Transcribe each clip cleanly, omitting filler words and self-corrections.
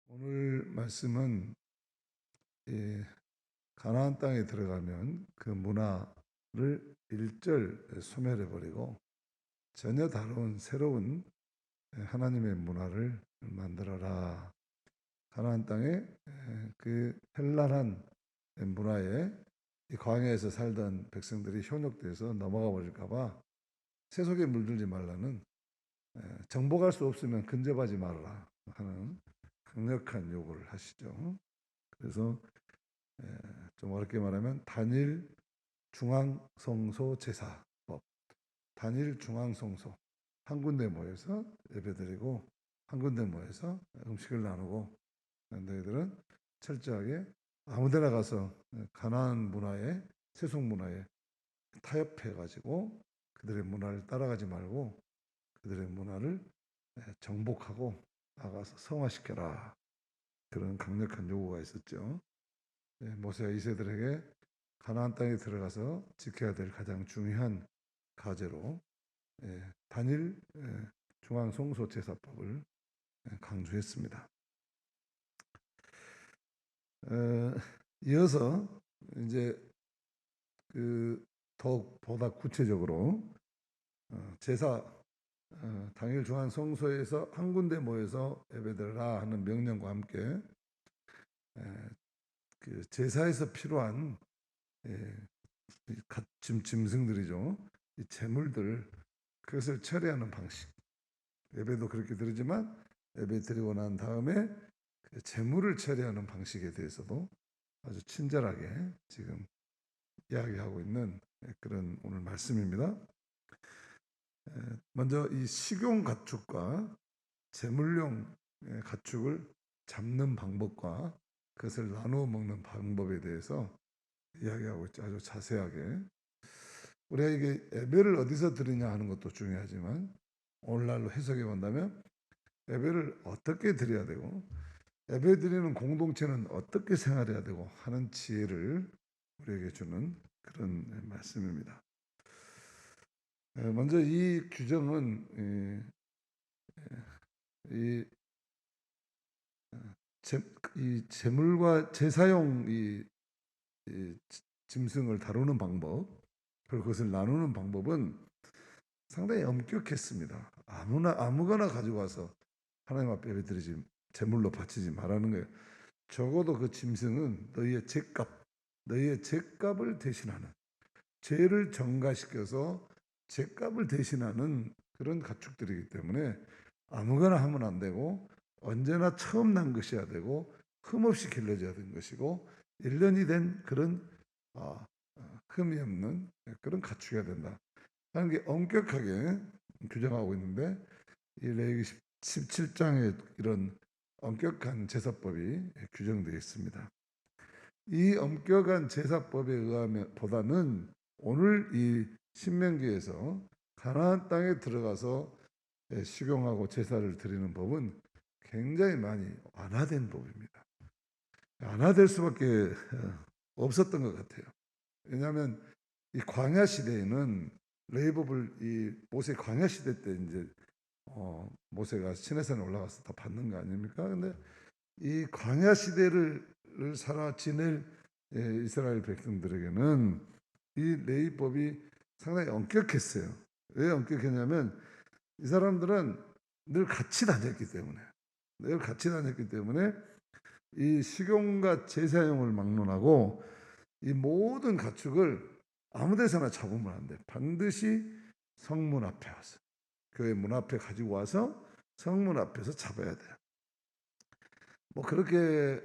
오늘 말씀은 가나안 땅에 들어가면 그 문화를 일절 소멸해 버리고 전혀 다른 새로운 하나님의 문화를 만들어라. 가나안 땅에 그 현란한 문화에 이 광야에서 살던 백성들이 현혹돼서 넘어가 버릴까 봐 세속에 물들지 말라는, 정복할 수 없으면 근접하지 말아라 하는 강력한 요구를 하시죠. 그래서 좀 어렵게 말하면 단일 중앙성소 제사법, 단일 중앙성소, 한 군데 모여서 예배드리고 한 군데 모여서 음식을 나누고, 너희들은 철저하게 아무데나 가서 가나안 문화에, 세속 문화에 타협해 가지고 그들의 문화를 따라가지 말고 그들의 문화를 정복하고 나가서 성화시켜라. 그런 강력한 요구가 있었죠. 모세가 이세들에게 가나안 땅에 들어가서 지켜야 될 가장 중요한 과제로 단일 중앙성소 제사법을 강조했습니다. 이어서 이제 더보다 구체적으로 제사 당일 중앙성소에서 한 군데 모여서 예배드리라 하는 명령과 함께 그 제사에서 필요한 짐승들이죠. 이 제물들, 그것을 처리하는 방식. 예배도 그렇게 드리지만 예배 드리고 난 다음에 그 제물을 처리하는 방식에 대해서도 아주 친절하게 지금 이야기하고 있는 그런 오늘 말씀입니다. 먼저 이 식용 가축과 제물용 가축을 잡는 방법과 그것을 나누어 먹는 방법에 대해서 이야기하고 있죠. 아주 자세하게. 우리가 이게 예배를 어디서 드리냐 하는 것도 중요하지만 오늘날로 해석해 본다면 예배를 어떻게 드려야 되고 예배 드리는 공동체는 어떻게 생활해야 되고 하는 지혜를 우리에게 주는 그런 말씀입니다. 먼저 이 규정은 이 제물과 제사용 이 짐승을 다루는 방법, 그것을 나누는 방법은 상당히 엄격했습니다. 아무거나 가지고 와서 하나님 앞에 예배드리지, 제물로 바치지 말라는 거예요. 적어도 그 짐승은 너희의 죄값을 대신하는, 죄를 전가시켜서 죄값을 대신하는 그런 가축들이기 때문에 아무거나 하면 안 되고 언제나 처음 난 것이어야 되고 흠없이 길러져야 되는 것이고 1년이 된 그런 흠이 없는 그런 가축이어야 된다 하는 게 엄격하게 규정하고 있는데, 이 레위기 17장에 이런 엄격한 제사법이 규정되어 있습니다. 이 엄격한 제사법에 의하면 보다는 오늘 이 신명기에서 가나안 땅에 들어가서 식용하고 제사를 드리는 법은 굉장히 많이 완화된 법입니다. 완화될 수밖에 없었던 것 같아요. 왜냐하면 이 광야 시대에는 레위법을 이 모세 광야 시대 때 이제 모세가 시내산에 올라가서 다 받는 거 아닙니까? 근데 이 광야 시대를 살아 지낼 이스라엘 백성들에게는 이 레위법이 상당히 엄격했어요. 왜 엄격했냐면 이 사람들은 늘 같이 다녔기 때문에 이 식용과 제사용을 막론하고 이 모든 가축을 아무 데서나 잡으면 안 돼. 반드시 성문 앞에 와서 교회 문 앞에 가지고 와서 성문 앞에서 잡아야 돼요. 뭐 그렇게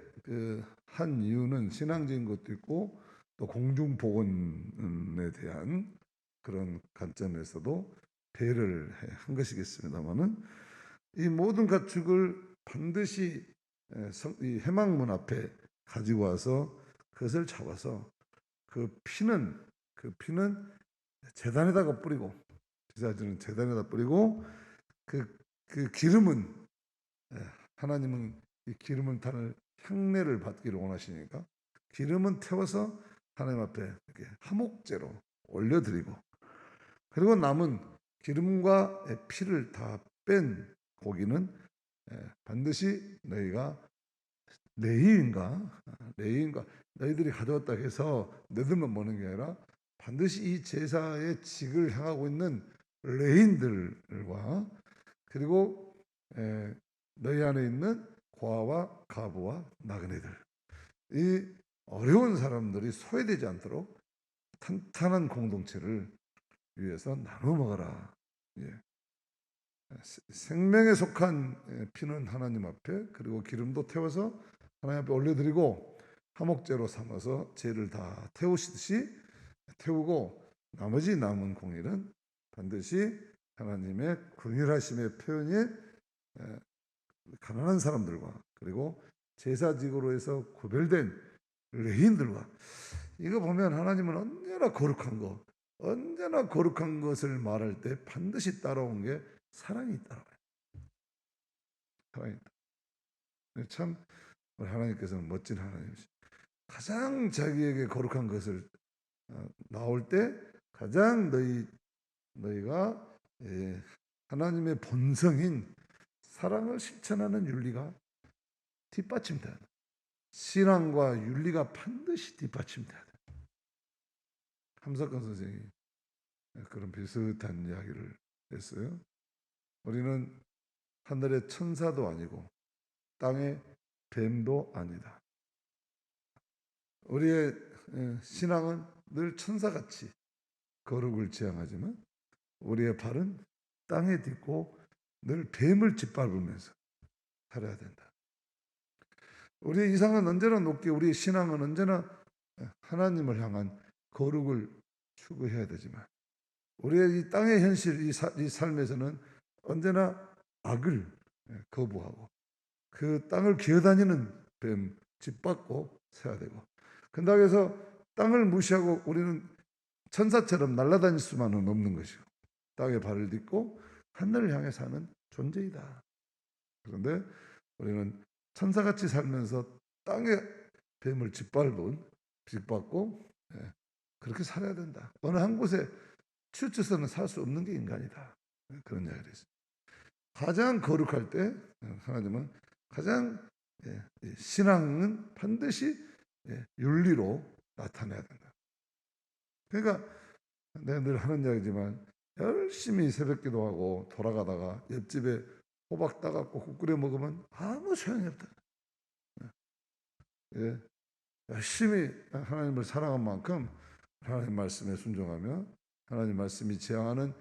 한 이유는 신앙적인 것도 있고 또 공중보건에 대한 그런 관점에서도 배려를 한 것이겠습니다만은 이 모든 가축을 반드시 이 회막문 앞에 가지고 와서 그것을 잡아서 그 피는 제단에다가 뿌리고, 제사지는 제단에다 뿌리고, 그 기름은 하나님은 이 기름을 타는 향내를 받기를 원하시니까 기름은 태워서 하나님 앞에 이렇게 화목제로 올려드리고, 그리고 남은 기름과 피를 다 뺀 고기는 반드시 너희가 레위인과 너희들이 가져왔다 해서 너희들만 먹는 게 아니라 반드시 이 제사의 직을 향하고 있는 레인들과 그리고 너희 안에 있는 고아와 가부와 나그네들, 이 어려운 사람들이 소외되지 않도록 탄탄한 공동체를 위해서 나눠 먹어라. 예. 생명에 속한 피는 하나님 앞에, 그리고 기름도 태워서 하나님 앞에 올려드리고 화목제로 삼아서 죄를 다 태우시듯이 태우고, 나머지 남은 공일은 반드시 하나님의 긍휼하심의 표현이 가난한 사람들과 그리고 제사직으로 해서 구별된 레인들과, 이거 보면 하나님은 언제나 거룩한 것을 말할 때 반드시 따라온 게 사랑이 있다고 해요. 사랑이 있다. 참 우리 하나님께서는 멋진 하나님이시죠. 가장 자기에게 거룩한 것을 나올 때 가장 너희가 하나님의 본성인 사랑을 실천하는 윤리가 뒷받침돼야 돼. 신앙과 윤리가 반드시 뒷받침돼야 돼. 함석근 선생이 그런 비슷한 이야기를 했어요. 우리는 하늘의 천사도 아니고 땅의 뱀도 아니다. 우리의 신앙은 늘 천사같이 거룩을 지향하지만 우리의 발은 땅에 딛고 늘 뱀을 짓밟으면서 살아야 된다. 우리의 이상은 언제나 높게, 우리의 신앙은 언제나 하나님을 향한 거룩을 추구해야 되지만 우리의 이 땅의 현실, 이 삶에서는 언제나 악을 거부하고 그 땅을 기어다니는 뱀 짓밟고 서야 되고, 그런다고 해서 땅을 무시하고 우리는 천사처럼 날아다닐 수만은 없는 것이고 땅에 발을 딛고 하늘을 향해 사는 존재이다. 그런데 우리는 천사같이 살면서 땅의 뱀을 짓밟고 그렇게 살아야 된다. 어느 한 곳에 치우쳐서는 살 수 없는 게 인간이다. 그런 이야기를 했어요. 가장 거룩할 때 하나님은 가장 신앙은 반드시 윤리로 나타내야 된다. 그러니까 내가 늘 하는 이야기지만 열심히 새벽기도하고 돌아가다가 옆집에 호박 따갖고 국 끓여 먹으면 아무 소용이 없다. 열심히 하나님을 사랑한 만큼 하나님 말씀에 순종하며 하나님 말씀이 지향하는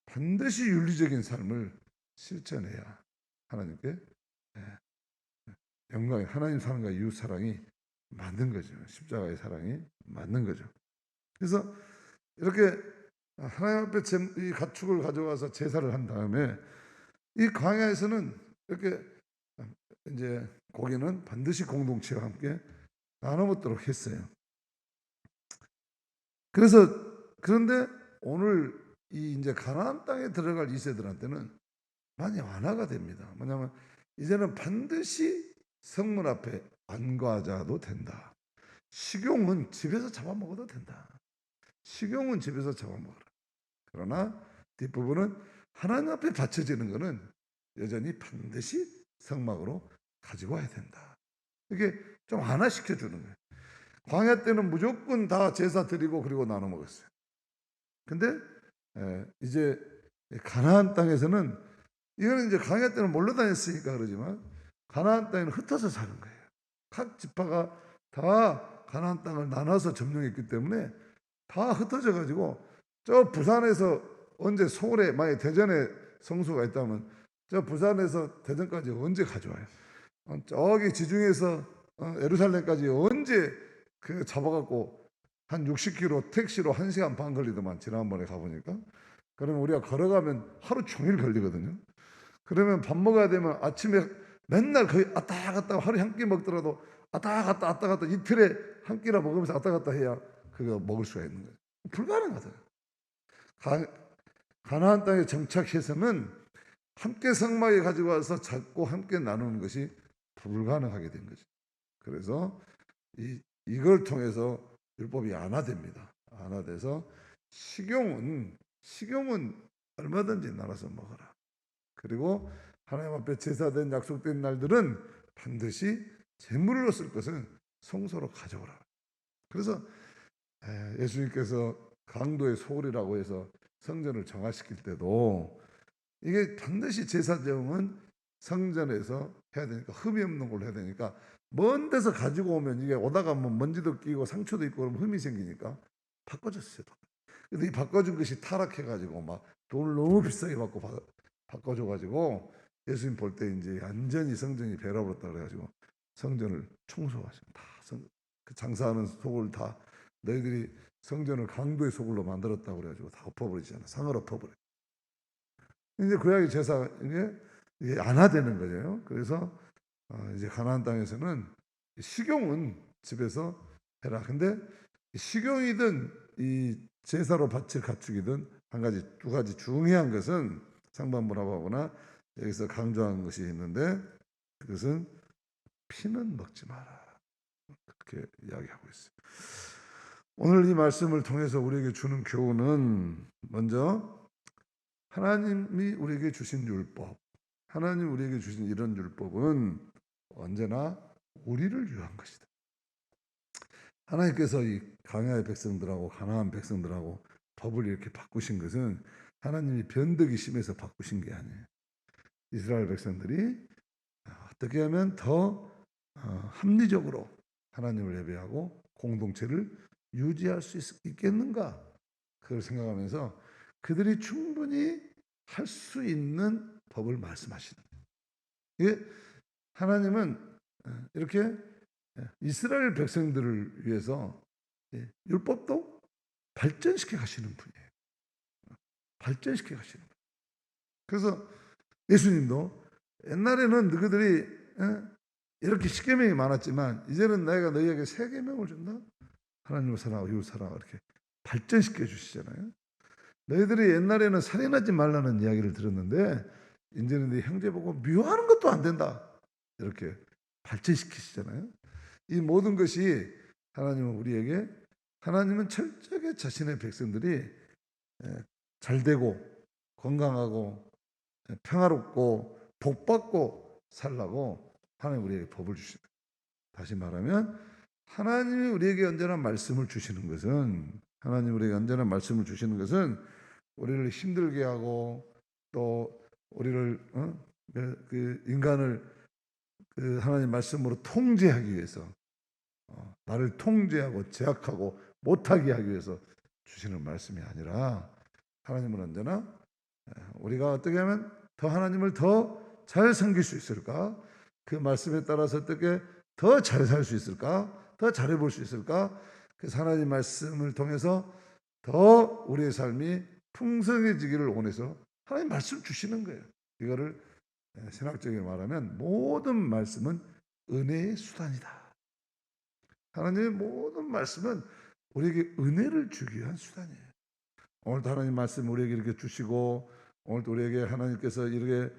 반드시 윤리적인 삶을 실천해야 하나님께 영광이, 하나님 사랑과 이웃 사랑이 맞는 거죠. 십자가의 사랑이 맞는 거죠. 그래서 이렇게 하나님 앞에 이 가축을 가져와서 제사를 한 다음에 이 광야에서는 이렇게 이제 고기는 반드시 공동체와 함께 나눠 먹도록 했어요. 그런데 오늘 이 이제 가나안 땅에 들어갈 이세들한테는 많이 완화가 됩니다. 뭐냐면 이제는 반드시 성문 앞에 안 가져도 된다. 식용은 집에서 잡아먹어도 된다. 식용은 집에서 잡아먹어라. 그러나 뒷부분은 하나님 앞에 바쳐지는 것은 여전히 반드시 성막으로 가지고 와야 된다. 이게 좀 완화시켜 주는 거예요. 광야 때는 무조건 다 제사 드리고 그리고 나눠 먹었어요. 근데 이제 가나안 땅에서는, 이거는 이제 광야 때는 몰려 다녔으니까 그러지만 가나안 땅에는 흩어져 사는 거예요. 각 지파가 다 가나안 땅을 나눠서 점령했기 때문에 다 흩어져 가지고 저 부산에서 언제 서울에, 만약 대전에 성소가 있다면 저 부산에서 대전까지 언제 가져와요? 저기 지중해에서 예루살렘까지 언제 그 잡아갖고 한 60km 택시로 1시간 반 걸리더만 지난번에 가보니까. 그러면 우리가 걸어가면 하루 종일 걸리거든요. 그러면 밥 먹어야 되면 아침에 맨날 거의 왔다 갔다 하루에 한 끼 먹더라도 왔다 갔다 이틀에 한 끼나 먹으면서 왔다 갔다 해야 그거 먹을 수가 있는 거예요. 불가능하다. 가나안 땅에 정착해서는 함께 성막에 가지고 와서 잡고 함께 나누는 것이 불가능하게 된 거죠. 그래서 이걸 통해서 율법이 안화됩니다. 안화돼서 식용은 얼마든지 나눠서 먹어라. 그리고 하나님 앞에 제사된 약속된 날들은 반드시 제물로 쓸 것은 성소로 가져오라. 그래서 예수님께서 강도의 소홀이라고 해서 성전을 정화시킬 때도 이게 반드시 제사 제용은 성전에서 해야 되니까, 흠이 없는 걸로 해야 되니까, 먼 데서 가지고 오면 이게 오다가 뭐 먼지도 끼고 상처도 있고 그러면 흠이 생기니까 바꿔줬어요. 근데 이 바꿔준 것이 타락해가지고 막 돈을 너무 비싸게 받고 바꿔줘가지고 예수님 볼 때 이제 완전히 성전이 베러버렸다 그래가지고 성전을 청소하십니다. 그 장사하는 속을 다 너희들이 성전을 강도의 소굴로 만들었다고 그래가지고 다 엎어버리잖아. 상을 엎어버려. 이제 구약의 제사 이게 안화되는 거죠. 그래서 이제 가나안 땅에서는 식용은 집에서 해라. 근데 식용이든 이 제사로 밭을 갖추기든 두 가지 중요한 것은 상반부라고하거나 여기서 강조한 것이 있는데, 그것은 피는 먹지 마라. 그렇게 이야기하고 있어요. 오늘 이 말씀을 통해서 우리에게 주는 교훈은, 먼저 하나님이 우리에게 주신 율법, 하나님 우리에게 주신 이런 율법은 언제나 우리를 위한 것이다. 하나님께서 이 광야의 백성들하고 가나안 백성들하고 법을 이렇게 바꾸신 것은 하나님이 변덕이 심해서 바꾸신 게 아니에요. 이스라엘 백성들이 어떻게 하면 더 합리적으로 하나님을 예배하고 공동체를 유지할 수 있겠는가, 그걸 생각하면서 그들이 충분히 할 수 있는 법을 말씀하시는 거예요. 하나님은 이렇게 이스라엘 백성들을 위해서 율법도 발전시켜 가시는 분이에요. 발전시켜 가시는 분. 그래서 예수님도 옛날에는 너희들이 이렇게 십계명이 많았지만 이제는 내가 너희에게 세 계명을 준다. 하나님을 사랑하고 이웃 사랑하고 이렇게 발전시켜 주시잖아요. 너희들이 옛날에는 살인하지 말라는 이야기를 들었는데 이제는 네 형제 보고 미워하는 것도 안 된다. 이렇게 발전시키시잖아요. 이 모든 것이 하나님은 철저하게 자신의 백성들이 잘되고 건강하고 평화롭고 복받고 살라고 하나님 우리에게 법을 주시는 거예요. 다시 말하면 하나님이 우리에게 언제나 말씀을 주시는 것은 우리를 힘들게 하고 또 우리를 그 인간을 그 하나님 말씀으로 통제하기 위해서, 나를 통제하고 제약하고 못하게 하기 위해서 주시는 말씀이 아니라, 하나님은 언제나 우리가 어떻게 하면 더 하나님을 더 잘 섬길 수 있을까, 그 말씀에 따라서 어떻게 더 잘 살 수 있을까, 더 잘해볼 수 있을까, 그래서 하나님 말씀을 통해서 더 우리의 삶이 풍성해지기를 원해서 하나님 말씀 주시는 거예요. 이거를 신학적으로 말하면 모든 말씀은 은혜의 수단이다. 하나님의 모든 말씀은 우리에게 은혜를 주기 위한 수단이에요. 오늘도 하나님 말씀 우리에게 이렇게 주시고, 오늘도 우리에게 하나님께서 이렇게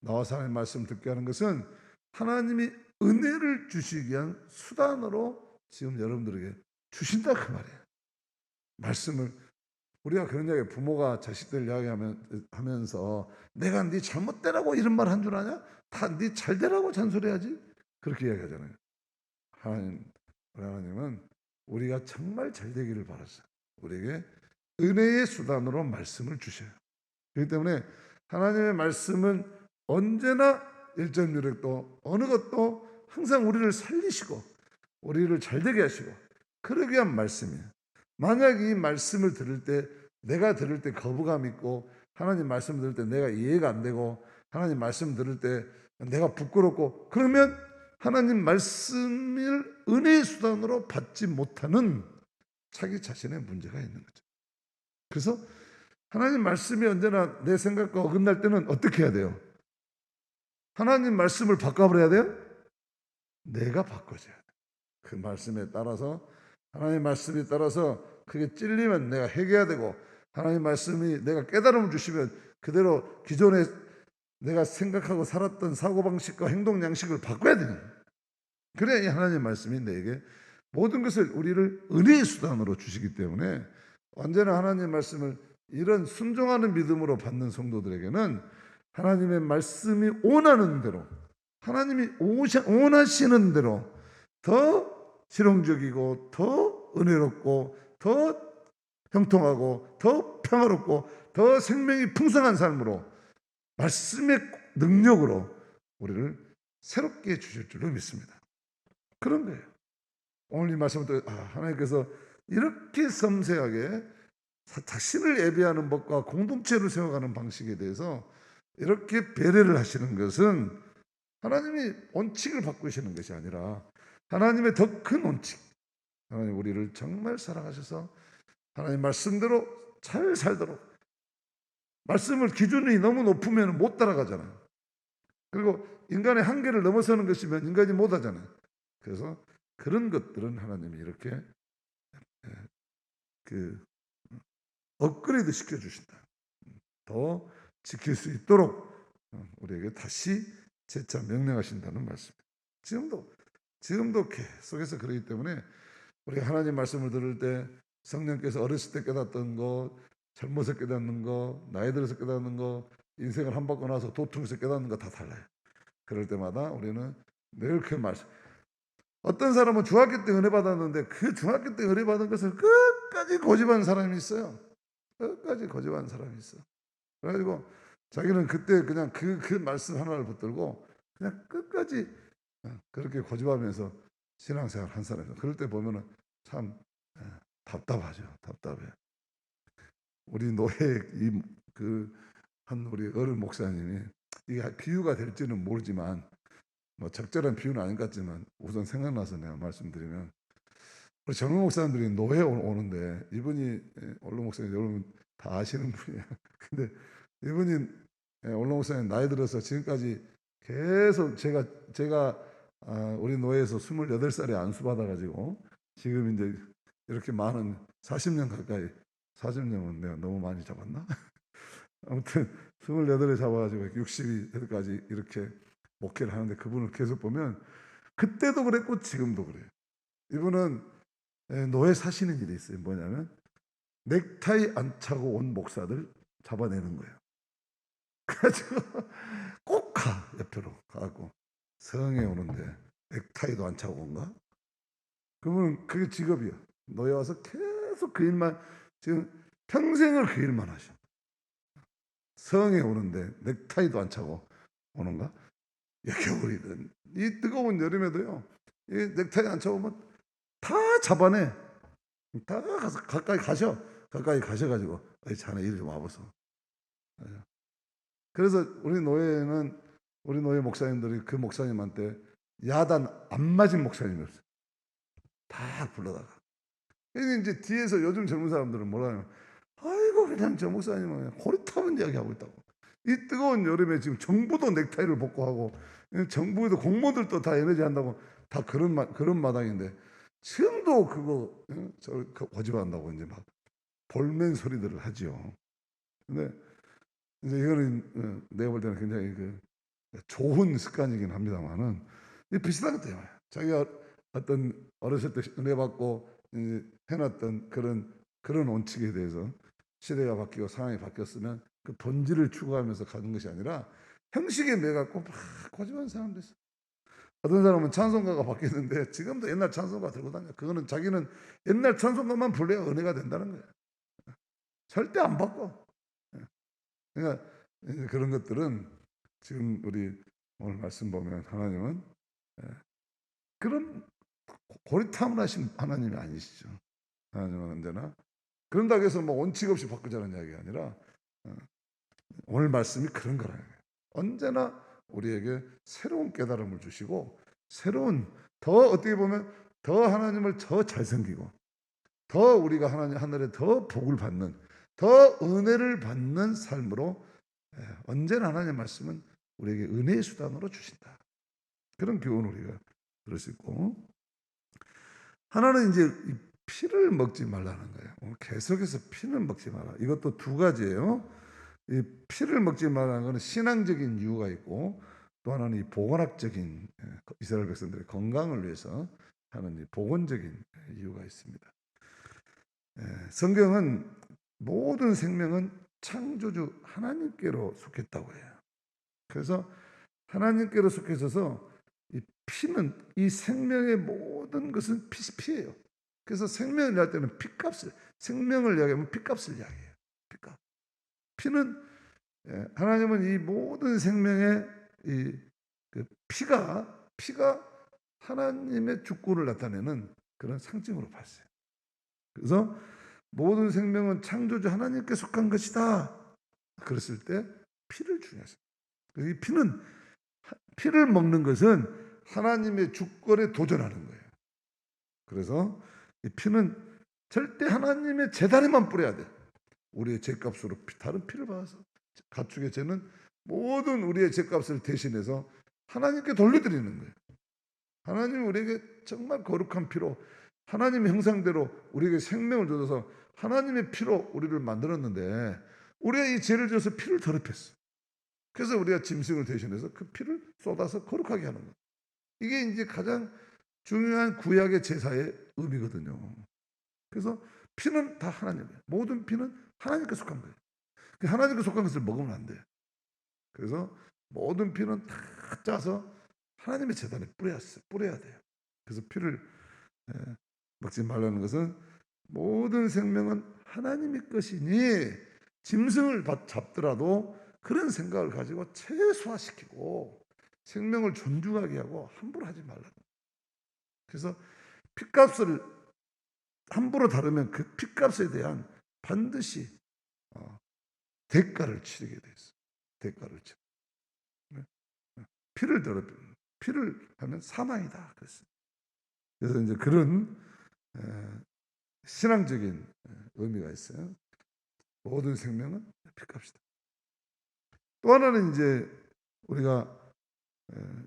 나와서 하나님 말씀 듣게 하는 것은 하나님이 은혜를 주시기 위한 수단으로 지금 여러분들에게 주신다, 그 말이에요. 말씀을 우리가 그런 이야기, 부모가 자식들 이야기하면서 내가 네 잘못되라고 이런 말 한 줄 아냐? 다 네 잘되라고 잔소리하지? 그렇게 이야기하잖아요. 우리 하나님은 우리가 정말 잘되기를 바랐어요. 우리에게 은혜의 수단으로 말씀을 주셔요. 그렇기 때문에 하나님의 말씀은 언제나 일점유력도 어느 것도 항상 우리를 살리시고 우리를 잘되게 하시고 그러기 위한 말씀이에요. 만약 이 말씀을 내가 들을 때 거부감 있고 하나님 말씀 들을 때 내가 이해가 안 되고 하나님 말씀 들을 때 내가 부끄럽고 그러면 하나님 말씀을 은혜의 수단으로 받지 못하는 자기 자신의 문제가 있는 거죠. 그래서 하나님 말씀이 언제나 내 생각과 어긋날 때는 어떻게 해야 돼요? 하나님 말씀을 바꿔버려야 돼요? 내가 바꿔줘야 돼요. 그 말씀에 따라서 하나님 말씀에 따라서 그게 찔리면 내가 회개해야 되고 하나님 말씀이 내가 깨달음을 주시면 그대로 기존에 내가 생각하고 살았던 사고방식과 행동 양식을 바꿔야 되는 거예요. 그래야 이 하나님 말씀이 내게 모든 것을 우리를 은혜의 수단으로 주시기 때문에 언제나 하나님 말씀을 이런 순종하는 믿음으로 받는 성도들에게는 하나님의 말씀이 원하는 대로 하나님이 원하시는 대로 더 실용적이고 더 은혜롭고 더 형통하고 더 평화롭고 더 생명이 풍성한 삶으로 말씀의 능력으로 우리를 새롭게 주실 줄로 믿습니다. 그런 거예요. 오늘 이 말씀을 또 하나님께서 이렇게 섬세하게 자신을 예배하는 법과 공동체를 세워가는 방식에 대해서 이렇게 배려를 하시는 것은 하나님이 원칙을 바꾸시는 것이 아니라 하나님의 더 큰 원칙, 하나님 우리를 정말 사랑하셔서 하나님 말씀대로 잘 살도록 말씀을 기준이 너무 높으면 못 따라가잖아요. 그리고 인간의 한계를 넘어서는 것이면 인간이 못 하잖아요. 그래서 그런 것들은 하나님이 이렇게 업그레이드 시켜주신다. 더 지킬 수 있도록 우리에게 다시 재차 명령하신다는 말씀입니다. 지금도 계속해서 그러기 때문에 우리가 하나님 말씀을 들을 때 성령께서 어렸을 때 깨닫던 거, 젊어서 깨닫는 거, 나이 들어서 깨닫는 거, 인생을 한 바꿔 나서 도통에서 깨닫는 거 다 달라요. 그럴 때마다 우리는 늘 그 말씀. 어떤 사람은 중학교 때 은혜 받았는데 그 중학교 때 은혜 받은 것을 끝까지 고집하는 사람이 있어요. 끝까지 고집하는 사람이 있어. 그래가지고 자기는 그때 그냥 그 말씀 하나를 붙들고 그냥 끝까지 그렇게 고집하면서 신앙생활 한 사람이에요. 그럴 때 보면은 참 답답하죠. 답답해. 우리 노예 한 우리 어른 목사님이 이게 비유가 될지는 모르지만 뭐 적절한 비유는 아닌 것 같지만 우선 생각나서 내가 말씀드리면 우리 젊은 목사님들이 노예 오는데 이분이 원로 목사님 여러분 다 아시는 분이에요. 근데 이분이 원로 목사님 나이 들어서 지금까지 계속 제가 우리 노예에서 28살에 안수받아가지고 지금 이제 이렇게 많은 40년 가까이 40년은 내가 너무 많이 잡았나? 아무튼 28에 잡아가지고 60까지 이렇게 목회를 하는데 그분을 계속 보면 그때도 그랬고 지금도 그래요. 이분은 노예 사시는 일이 있어요. 뭐냐면 넥타이 안 차고 온 목사들 잡아내는 거예요. 그래가지고 꼭 가 옆으로 가고 성에 오는데 넥타이도 안 차고 온가? 그분은 그게 직업이야. 노예 와서 계속 그 일만 지금 평생을 그 일만 하셔. 성에 오는데 넥타이도 안 차고 오는가? 겨울이든 이 뜨거운 여름에도요. 이 넥타이 안 차고 오면 다 잡아내. 다 가서 가까이 가셔가지고 자네 이리 좀 와보소. 그래서 우리 노예 목사님들이 그 목사님한테 야단 안 맞은 목사님이 없어요. 다 불러다가. 이제 뒤에서 요즘 젊은 사람들은 뭐라 하냐면 아이고 그냥 저 목사님은 호리타분 이야기하고 있다고. 이 뜨거운 여름에 지금 정부도 넥타이를 벗고 하고 정부에도 공무원들도 다 에너지 한다고 다 그런 마당인데 지금도 그거 고집한다고 이제 막 볼멘 소리들을 하죠. 근데 이제 이거는 내가 볼 때는 굉장히 좋은 습관이긴 합니다만은 비슷한 것 때문에 자기가 어떤 어렸을 때 은혜 받고 해놨던 그런 원칙에 대해서 시대가 바뀌고 상황이 바뀌었으면 그 본질을 추구하면서 가는 것이 아니라 형식에 매갖고 막 고집하는 사람도 있어. 어떤 사람은 찬송가가 바뀌었는데 지금도 옛날 찬송가 들고 다녀. 그거는 자기는 옛날 찬송가만 불러야 은혜가 된다는 거예요. 절대 안 바꿔. 그러니까 그런 것들은 지금 우리 오늘 말씀 보면 하나님은 그런 고리타분하신 하나님이 아니시죠. 하나님은 언제나 그런다고 해서 뭐 원칙 없이 바꾸자는 이야기가 아니라 오늘 말씀이 그런 거라는 거예요. 언제나 우리에게 새로운 깨달음을 주시고 새로운 더 어떻게 보면 더 하나님을 더 잘 섬기고 더 우리가 하나님 하늘에 더 복을 받는 더 은혜를 받는 삶으로 언제나 하나님의 말씀은 우리에게 은혜의 수단으로 주신다. 그런 교훈을 우리가 들을 수 있고 하나는 이제 피를 먹지 말라는 거예요. 오늘 계속해서 피를 먹지 마라. 이것도 두 가지예요. 이 피를 먹지 말라는 것은 신앙적인 이유가 있고 또 하나는 이 보건학적인 이스라엘 백성들의 건강을 위해서 하는 이 보건적인 이유가 있습니다. 성경은 모든 생명은 창조주 하나님께로 속했다고 해요. 그래서 하나님께로 속해 있어서 이 피는 이 생명의 모든 것은 피예요. 그래서 생명을 이야기할 때는 피값을 생명을 이야기하면 피값을 이야기해요. 피값. 피는 하나님은 이 모든 생명의 그 피가 하나님의 주권을 나타내는 그런 상징으로 봤어요. 그래서 모든 생명은 창조주 하나님께 속한 것이다. 그랬을 때 피를 중요했어요. 이 피를 먹는 것은 하나님의 주권에 도전하는 거예요. 그래서 이 피는 절대 하나님의 제단에만 뿌려야 돼. 우리의 죄값으로 다른 피를 받아서 가축의 죄는 모든 우리의 죄값을 대신해서 하나님께 돌려드리는 거예요. 하나님이 우리에게 정말 거룩한 피로 하나님의 형상대로 우리에게 생명을 주셔서 하나님의 피로 우리를 만들었는데 우리가 이 죄를 지어서 피를 더럽혔어. 그래서 우리가 짐승을 대신해서 그 피를 쏟아서 거룩하게 하는 거예요. 이게 이제 가장 중요한 구약의 제사의 의미거든요. 그래서 피는 다 하나님이에요. 모든 피는 하나님께 속한 거예요. 하나님께 속한 것을 먹으면 안 돼요. 그래서 모든 피는 다 짜서 하나님의 제단에 뿌려야 돼요. 그래서 피를 먹지 말라는 것은 모든 생명은 하나님의 것이니 짐승을 잡더라도 그런 생각을 가지고 최소화시키고 생명을 존중하게 하고 함부로 하지 말라는 거예요. 그래서 피값을 함부로 다루면 그 피값에 대한 반드시 대가를 치르게 돼 있어요. 대가를 치르. 피를 하면 사망이다. 그래서 이제 그런 신앙적인 의미가 있어요. 모든 생명은 피값이다. 또 하나는 이제 우리가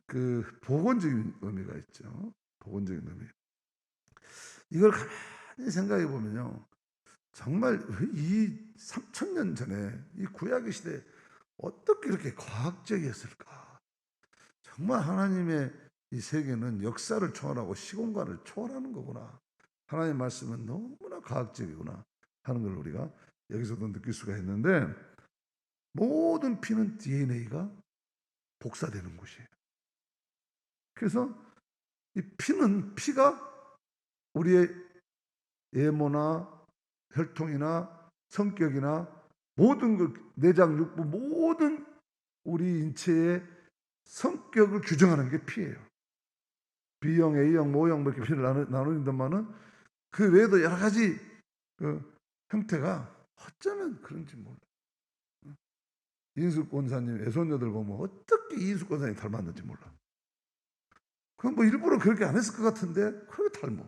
그 복원적인 의미가 있죠. 복원적인 의미. 이걸 가만히 생각해 보면요, 정말 이 3000년 전에 이 구약의 시대에 어떻게 이렇게 과학적이었을까? 정말 하나님의 이 세계는 역사를 초월하고 시공간을 초월하는 거구나. 하나님의 말씀은 너무나 과학적이구나 하는 걸 우리가 여기서도 느낄 수가 있는데 모든 피는 DNA가 복사되는 곳이에요. 그래서 이 피가 우리의 외모나 혈통이나 성격이나 모든 그 내장 육부 모든 우리 인체의 성격을 규정하는 게 피예요. B형, A형, O형 이렇게 피를 나누는데만은 그 외에도 여러 가지 그 형태가 어쩌면 그런지 몰라. 이인숙 권사님 애손녀들 보면 어떻게 이인숙 권사님 닮았는지 몰라. 그건 뭐 일부러 그렇게 안 했을 것 같은데 그렇게 닮아.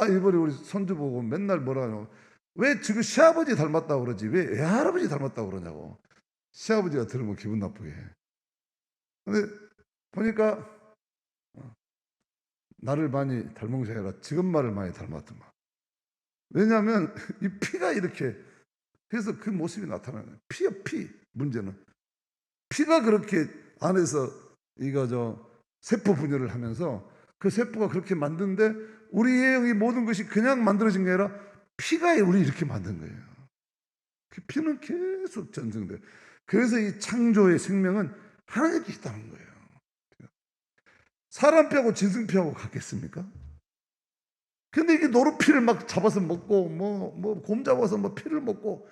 이번에 우리 손주 보고 맨날 뭐라 하냐고. 왜 지금 시아버지 닮았다고 그러지? 왜 외할아버지 닮았다고 그러냐고. 시아버지가 들으면 기분 나쁘게 해. 근데 보니까 나를 많이 닮은 것이 아니라 지금 말을 많이 닮았더만. 왜냐하면 이 피가 이렇게 해서 그 모습이 나타나는 거예요. 피야 피. 문제는 피가 그렇게 안에서 세포 분열을 하면서 그 세포가 그렇게 만드는데 우리의 영이 모든 것이 그냥 만들어진 게 아니라 피가 우리 이렇게 만든 거예요. 그 피는 계속 전승돼요. 그래서 이 창조의 생명은 하나님께 있다는 거예요. 사람 피하고 짐승 피하고 같겠습니까? 근데 이게 노루피를 막 잡아서 먹고 곰 잡아서 피를 먹고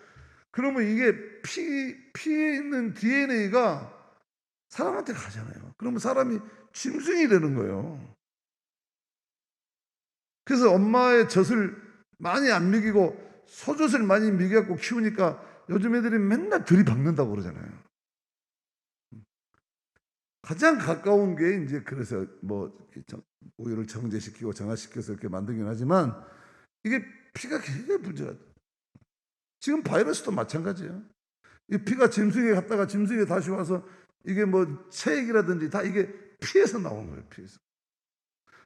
그러면 이게 피에 있는 DNA가 사람한테 가잖아요. 그러면 사람이 짐승이 되는 거예요. 그래서 엄마의 젖을 많이 안 먹이고 소젖을 많이 먹여갖고 키우니까 요즘 애들이 맨날 들이박는다고 그러잖아요. 가장 가까운 게 이제 그래서 뭐 우유를 정제시키고 정화시켜서 이렇게 만들긴 하지만 이게 피가 굉장히 문제가 돼요. 지금 바이러스도 마찬가지예요. 이 피가 짐승에 갔다가 짐승에 다시 와서 이게 뭐 체액이라든지 다 이게 피에서 나오는 거예요. 피에서.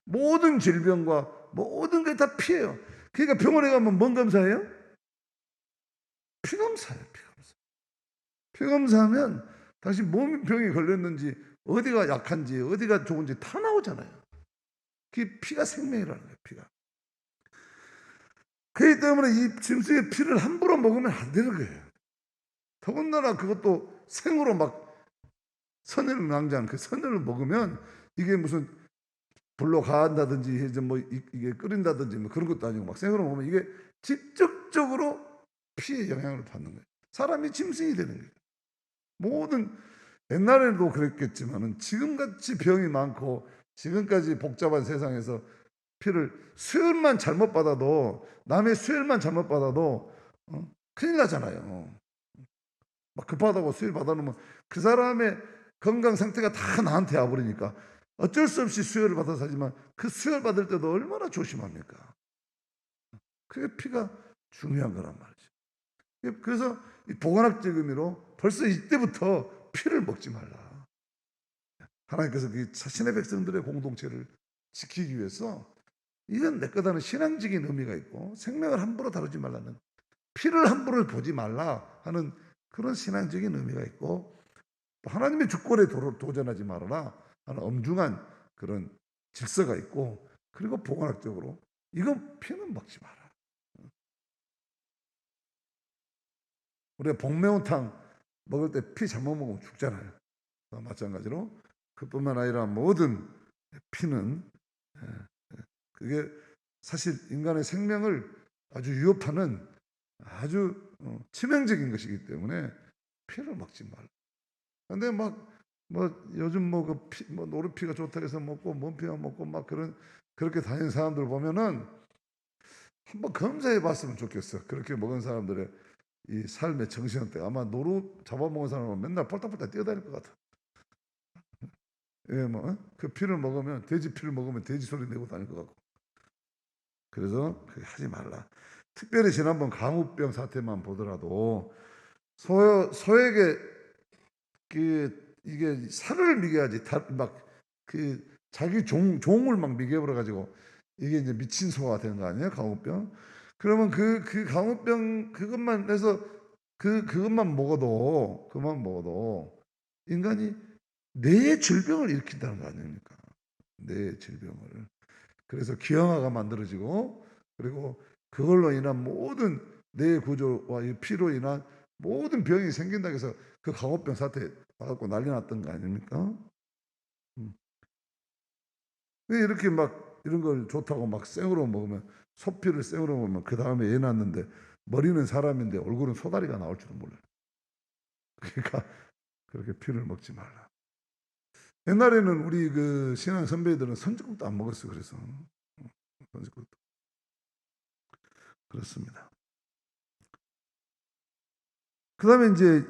모든 질병과 모든 게 다 피예요. 그러니까 병원에 가면 뭔 검사해요? 피 검사예요. 피 검사. 피 검사하면 당신 몸 병이 걸렸는지 어디가 약한지 어디가 좋은지 다 나오잖아요. 그게 피가 생명이라는 거예요. 피가. 그렇기 때문에 이 짐승의 피를 함부로 먹으면 안 되는 거예요. 더군다나 그것도 생으로 막 선을 낭자한 그 선을 먹으면 이게 무슨 불로 가한다든지 이제 뭐 이게 끓인다든지 뭐 그런 것도 아니고 막 생으로 먹으면 이게 직접적으로 피에 영향을 받는 거예요. 사람이 짐승이 되는 거예요. 모든 옛날에도 그랬겠지만은 지금같이 병이 많고 지금까지 복잡한 세상에서 피를 수혈만 잘못 받아도 남의 수혈만 잘못 받아도 큰일 나잖아요. 막 급하다고 수혈 받아놓으면 그 사람의 건강 상태가 다 나한테 와버리니까 어쩔 수 없이 수혈을 받아서 하지만 그 수혈 받을 때도 얼마나 조심합니까? 그게 피가 중요한 거란 말이죠. 그래서 보건학적 의미로 벌써 이때부터 피를 먹지 말라. 하나님께서 그 자신의 백성들의 공동체를 지키기 위해서 이건 내 거다는 신앙적인 의미가 있고 생명을 함부로 다루지 말라는 피를 함부로 보지 말라 하는 그런 신앙적인 의미가 있고 하나님의 주권에 도전하지 말아라 하는 엄중한 그런 질서가 있고 그리고 보건학적으로 이건 피는 먹지 마라. 우리가 복매운탕 먹을 때 피 잘못 먹으면 죽잖아요. 마찬가지로 그뿐만 아니라 모든 피는 그게 사실 인간의 생명을 아주 위협하는 아주 치명적인 것이기 때문에 피를 먹지 말라. 근데 막 뭐 요즘 뭐 노루피가 좋다 해서 먹고 몸피가 먹고 막 그렇게 다니는 사람들 보면은 한번 검사해 봤으면 좋겠어. 그렇게 먹은 사람들의 이 삶의 정신한테 아마 노루 잡아먹은 사람은 맨날 펄딱펄딱 뛰어다닐 것 같아. 예, 뭐 그 피를 먹으면 돼지 피를 먹으면 돼지 소리 내고 다닐 것 같고. 그래서 그렇게 하지 말라. 특별히 지난번 강우병 사태만 보더라도 소에게 이게 살을 미겨야지 막 자기 종을 막 미겨버려 가지고 이게 이제 미친 소가 되는 거 아니에요? 강우병. 그러면 그 강우병 그것만 해서 그것만 먹어도 인간이 뇌의 질병을 일으킨다는 거 아닙니까? 뇌의 질병을. 그래서 기형아가 만들어지고 그리고 그걸로 인한 모든 뇌 구조와 이 피로 인한 모든 병이 생긴다고 해서 그 강우병 사태 와갖고 난리 났던 거 아닙니까? 음. 왜 이렇게 막 이런 걸 좋다고 막 생으로 먹으면 소피를 생으로 먹으면 그 다음에 애 낳는데 머리는 사람인데 얼굴은 소다리가 나올 줄은 몰라요. 그러니까 그렇게 피를 먹지 말라. 옛날에는 우리 그 신앙 선배들은 선지국도 안 먹었어. 그래서 선지국도 그렇습니다. 그다음에 이제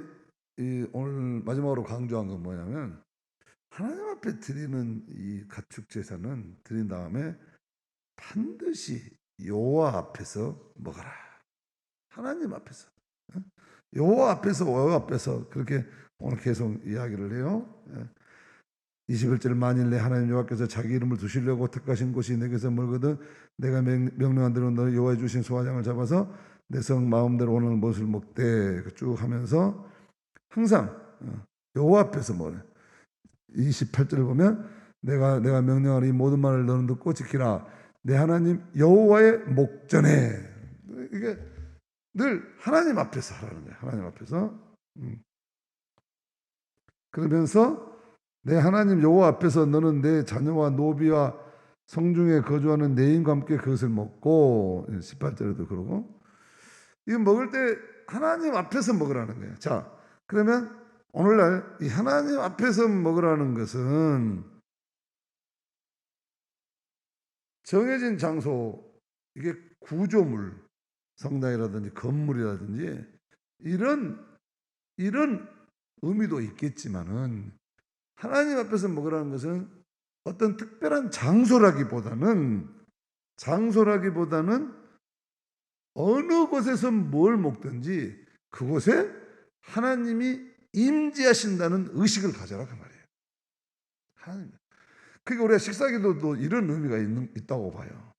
오늘 마지막으로 강조한 건 뭐냐면 하나님 앞에 드리는 이 가축 제사는 드린 다음에 반드시 여호와 앞에서 먹어라. 하나님 앞에서. 여호와 앞에서 그렇게 오늘 계속 이야기를 해요. 21절 만일 내 하나님 여호와께서 자기 이름을 두시려고 택하신 곳이 내게서 멀거든 내가 명령한 대로 너 여호와의 주신 소화장을 잡아서 내 성 마음대로 오늘 무엇을 먹되 쭉 하면서 항상 여호와 앞에서 먹어요. 28절을 보면 내가 명령하는 이 모든 말을 너는 듣고 지키라. 내 하나님 여호와의 목전에 이게 늘 하나님 앞에서 하라는 거예요. 하나님 앞에서. 그러면서 내 하나님 여호와 앞에서 너는 내 자녀와 노비와 성중에 거주하는 내인과 함께 그것을 먹고 18절에도 그러고 이거 먹을 때 하나님 앞에서 먹으라는 거예요. 자, 그러면 오늘날 이 하나님 앞에서 먹으라는 것은 정해진 장소, 이게 구조물, 성당이라든지 건물이라든지 이런 의미도 있겠지만은 하나님 앞에서 먹으라는 것은 어떤 특별한 장소라기보다는 어느 곳에서 뭘 먹든지 그곳에 하나님이 임재하신다는 의식을 가져라 그 말이에요. 하나님. 그러니까 우리가 식사기도도 이런 의미가 있다고 봐요.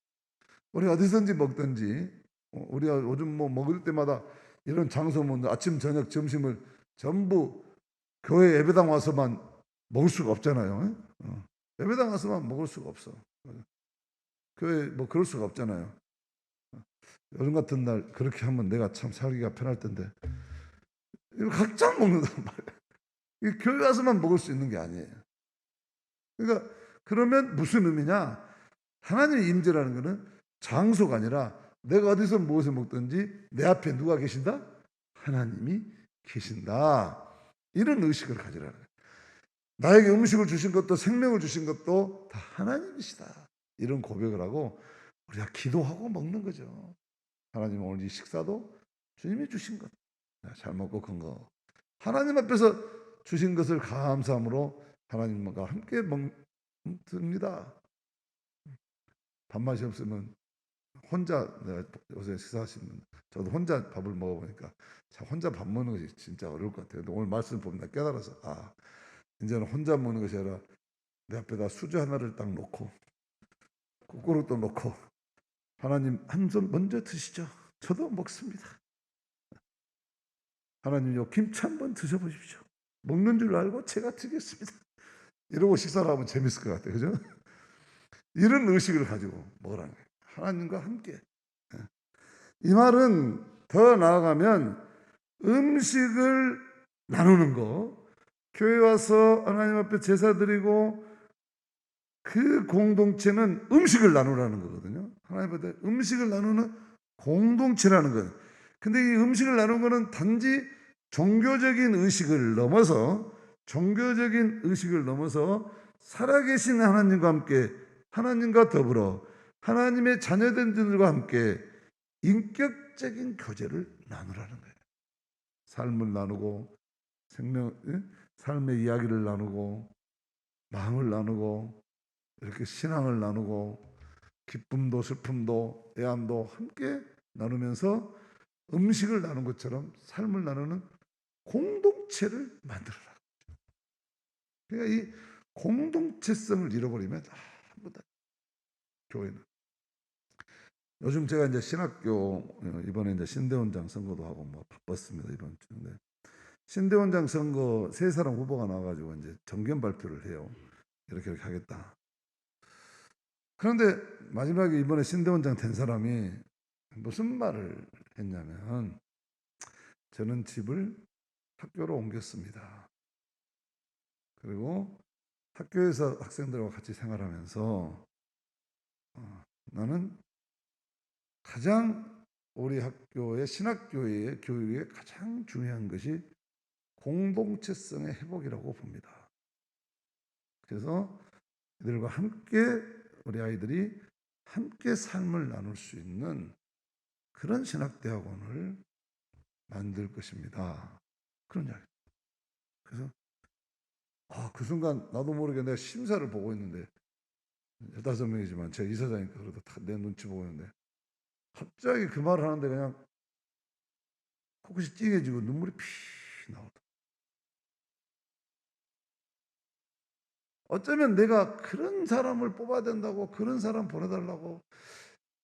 우리 어디선지 먹든지 우리가 요즘 뭐 먹을 때마다 이런 장소 뭐 아침 저녁 점심을 전부 교회 예배당 와서만 먹을 수가 없잖아요. 예배당 와서만 먹을 수가 없어. 교회 뭐 그럴 수가 없잖아요. 요즘 같은 날 그렇게 하면 내가 참 살기가 편할 텐데 이거 각자 먹는단 말이야. 이 교회 와서만 먹을 수 있는 게 아니에요. 그러니까 그러면 무슨 의미냐? 하나님의 임재라는 것은 장소가 아니라 내가 어디서 무엇을 먹든지 내 앞에 누가 계신다? 하나님이 계신다. 이런 의식을 가지라는 거예요. 나에게 음식을 주신 것도 생명을 주신 것도 다 하나님이시다. 이런 고백을 하고 우리가 기도하고 먹는 거죠. 하나님 오늘 이 식사도 주님이 주신 것. 잘 먹고 큰 거. 하나님 앞에서 주신 것을 감사함으로 하나님과 함께 먹습니다. 밥맛이 없으면 혼자 내가 요새 식사하시면 저도 혼자 밥을 먹어보니까 참 혼자 밥 먹는 것이 진짜 어려울 것 같아요. 근데 오늘 말씀 보면 깨달아서 이제는 혼자 먹는 것이 아니라 내 앞에다 수저 하나를 딱 놓고 국그릇도 놓고 하나님 한 손 먼저 드시죠. 저도 먹습니다. 하나님 요 김치 한번 드셔보십시오. 먹는 줄 알고 제가 드리겠습니다. 이러고 식사를 하면 재밌을 것 같아요. 그죠? 이런 의식을 가지고 먹으라는 거예요. 하나님과 함께. 이 말은 더 나아가면 음식을 나누는 거, 교회 와서 하나님 앞에 제사 드리고 그 공동체는 음식을 나누라는 거거든요. 하나님 앞에 음식을 나누는 공동체라는 거예요. 근데 이 음식을 나누는 거는 단지 종교적인 의식을 넘어서 살아계신 하나님과 함께 하나님과 더불어 하나님의 자녀들과 함께 인격적인 교제를 나누라는 거예요. 삶을 나누고 삶의 이야기를 나누고 마음을 나누고 이렇게 신앙을 나누고 기쁨도 슬픔도 애환도 함께 나누면서 음식을 나누는 것처럼 삶을 나누는 공동체를 만들어라. 그러니까 이 공동체성을 잃어버리면 아무도 교회는 요즘 제가 이제 신학교 이번에 이제 신대원장 선거도 하고 뭐 바빴습니다 이번 주인데 신대원장 선거 세 사람 후보가 나와가지고 이제 정견 발표를 해요. 이렇게 하겠다. 그런데 마지막에 이번에 신대원장 된 사람이 무슨 말을 했냐면 저는 집을 학교로 옮겼습니다. 그리고 학교에서 학생들과 같이 생활하면서 나는 가장 우리 학교의 신학교의 교육에 가장 중요한 것이 공동체성의 회복이라고 봅니다. 그래서 이들과 함께 우리 아이들이 함께 삶을 나눌 수 있는 그런 신학대학원을 만들 것입니다. 그런 이야기. 그래서 그 순간 나도 모르게 내가 심사를 보고 있는데 15명이지만 제가 이사장이니까 그래도 내 눈치 보고 있는데 갑자기 그 말을 하는데 그냥 코끝이 찡해지고 눈물이 피 나오더라고요. 어쩌면 내가 그런 사람을 뽑아야 된다고 그런 사람 보내달라고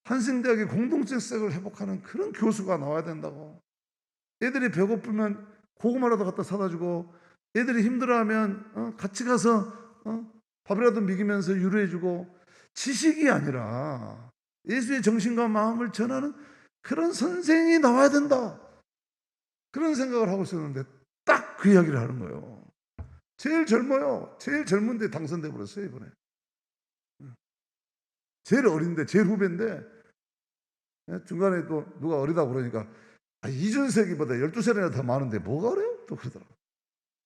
한신대학의 공동체성을 회복하는 그런 교수가 나와야 된다고 애들이 배고프면 고구마라도 갖다 사다 주고 애들이 힘들어하면 같이 가서 밥이라도 먹이면서 위로해 주고 지식이 아니라 예수의 정신과 마음을 전하는 그런 선생이 나와야 된다. 그런 생각을 하고 있었는데 딱 그 이야기를 하는 거예요. 제일 젊어요. 제일 젊은데 당선돼 버렸어요 이번에. 제일 어린데 제일 후배인데 중간에 또 누가 어리다고 그러니까 이준석이보다 12살이나 더 많은데 뭐가 어려요? 또 그러더라고요.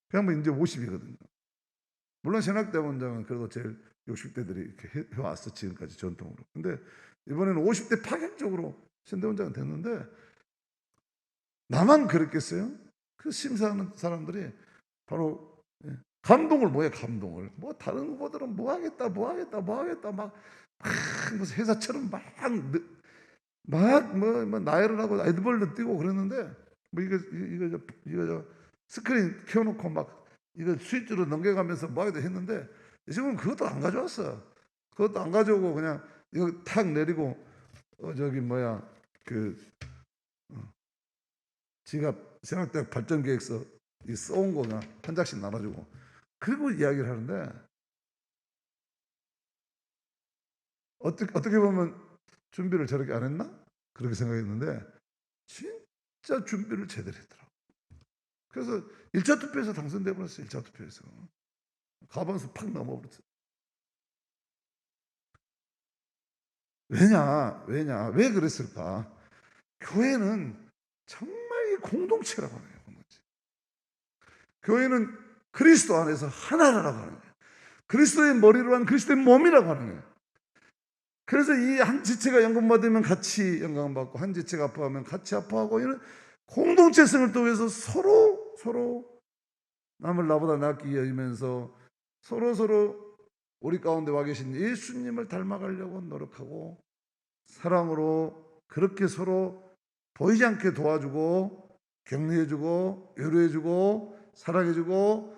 그냥 뭐 이제 50이거든요. 물론 신학대원장은 그래도 제일 60대들이 이렇게 해왔어 지금까지 전통으로. 근데 이번에는 50대 파격적으로 신대원장은 됐는데 나만 그랬겠어요? 그 심사하는 사람들이 바로 감동을 뭐해 감동을 뭐 다른 후보들은 뭐 하겠다 막 무슨 회사처럼 뭐 나열을 하고 애드벌도 뛰고 그랬는데 뭐 이거 스크린 켜놓고 막 이거 스위치로 넘겨가면서 뭐 하기도 했는데 지금 그것도 안 가져왔어. 그것도 안 가져오고 그냥 이거 탁 내리고 저기 뭐야 그 지가 생활대학 발전계획서 써온 거 그냥 한 장씩 나눠주고 그리고 이야기를 하는데 어떻게 보면 준비를 저렇게 안 했나? 그렇게 생각했는데 진짜 준비를 제대로 했더라고. 그래서 1차 투표에서 당선돼 버렸어요. 1차 투표에서 가방에서 팍 넘어버렸어요. 왜 그랬을까? 교회는 정말 공동체라고 하는 거예요. 교회는 그리스도 안에서 하나라고 하는 거예요. 그리스도의 머리로 한 그리스도의 몸이라고 하는 거예요. 그래서 이 한 지체가 영광받으면 같이 영광받고 한 지체가 아파하면 같이 아파하고 이런 공동체성을 통해서 서로 남을 나보다 낫게 여기면서 서로 우리 가운데 와 계신 예수님을 닮아가려고 노력하고 사랑으로 그렇게 서로 보이지 않게 도와주고 격려해주고 위로해주고 사랑해주고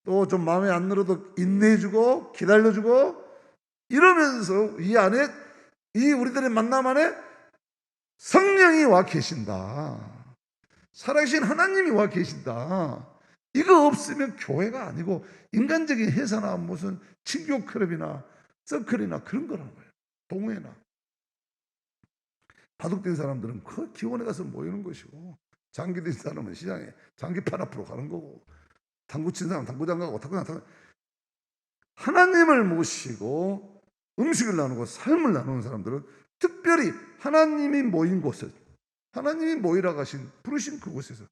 또 좀 마음에 안 들어도 인내해주고 기다려주고 이러면서 이 안에 이 우리들의 만남 안에 성령이 와 계신다. 살아계신 하나님이 와 계신다. 이거 없으면 교회가 아니고 인간적인 회사나 무슨 친교 클럽이나 서클이나 그런 거라는 거예요. 동호회나. 바둑된 사람들은 그 기원에 가서 모이는 것이고 장기된 사람은 시장에 장기판 앞으로 가는 거고 당구 친 사람 당구장 가고 탁구장 타고 하나님을 모시고 음식을 나누고 삶을 나누는 사람들은 특별히 하나님이 모인 곳에 하나님이 모이라고 하신 부르신 그곳에서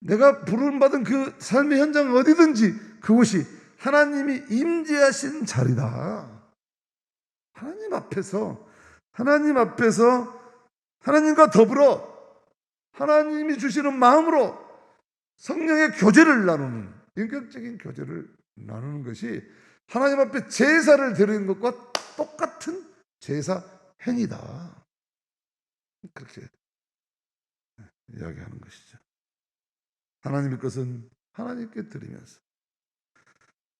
내가 부름받은 그 삶의 현장 어디든지 그곳이 하나님이 임재하신 자리다. 하나님 앞에서 하나님과 더불어 하나님이 주시는 마음으로 성령의 교제를 나누는 인격적인 교제를 나누는 것이 하나님 앞에 제사를 드리는 것과 똑같은 제사 행위다. 그렇게 이야기하는 것이죠. 하나님의 것은 하나님께 드리면서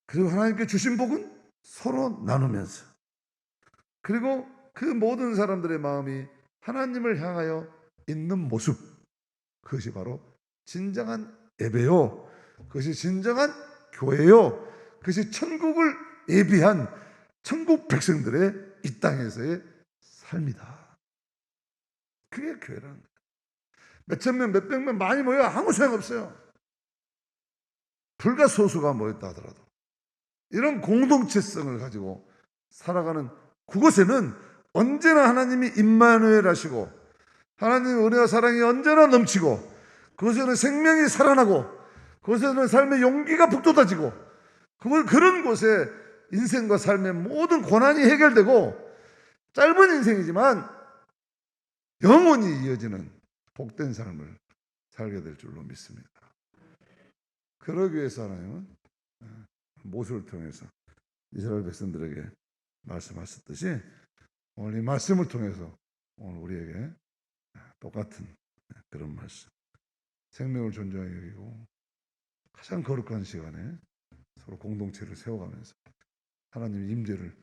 그리고 하나님께 주신 복은 서로 나누면서 그리고 그 모든 사람들의 마음이 하나님을 향하여 있는 모습 그것이 바로 진정한 예배요. 그것이 진정한 교회요. 그것이 천국을 예비한 천국 백성들의 이 땅에서의 삶이다. 그게 교회라는 거예요. 몇천 명, 몇백 명 많이 모여 아무 소용없어요. 불가소수가 모였다 하더라도 이런 공동체성을 가지고 살아가는 그곳에는 언제나 하나님이 임마누엘 하시고 하나님의 은혜와 사랑이 언제나 넘치고 그곳에는 생명이 살아나고 그곳에는 삶의 용기가 북돋아지고 그런 곳에 인생과 삶의 모든 고난이 해결되고 짧은 인생이지만 영원히 이어지는 복된 삶을 살게 될 줄로 믿습니다. 그러기 위해서 하나님은 모세를 통해서 이스라엘 백성들에게 말씀하셨듯이 오늘 이 말씀을 통해서 오늘 우리에게 똑같은 그런 말씀 생명을 존중하게 여기고 가장 거룩한 시간에 서로 공동체를 세워가면서 하나님의 임재를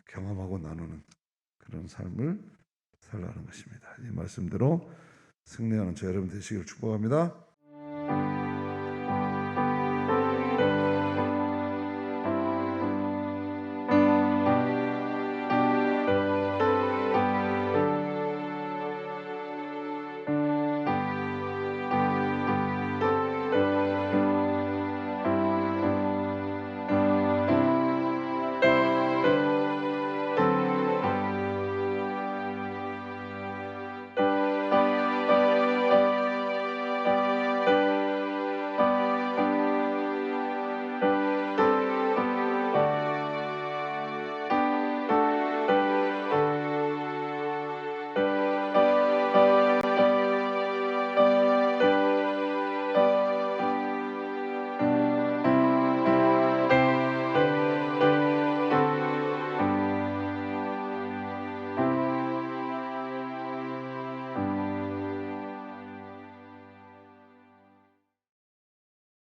경험하고 나누는 그런 삶을 살라는 것입니다. 이 말씀대로 승리하는 저 여러분 되시기를 축복합니다.